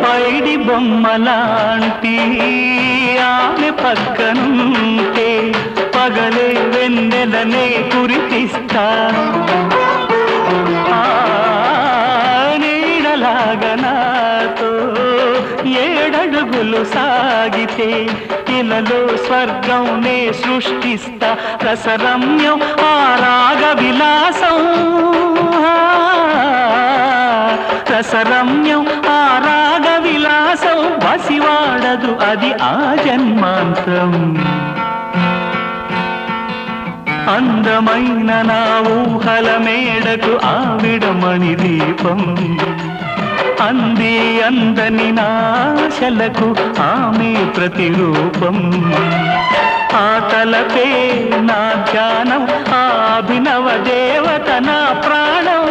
పైడి బొమ్మలాంటి ఆమె పక్కనుంటే పగలే వెన్నెలనే కురిపిస్తా నీడలాగా నాతో ఏడడుగులు సాగితే ఇలలో స్వర్గంనే సృష్టిస్తా రసరమ్యం ఆ రాగ విలాసం రసరమ్యం ఆ రాగ విలాసం వసివాడదు అది ఆ జన్మాంతం అందమైన నా ఊహల మేడకు ఆవిడమణి దీపం అంది అందని నాశలకు ఆమె ప్రతిరూపం ఆ తలపే నా ధ్యానం ఆ అభినవ దేవత నా ప్రాణం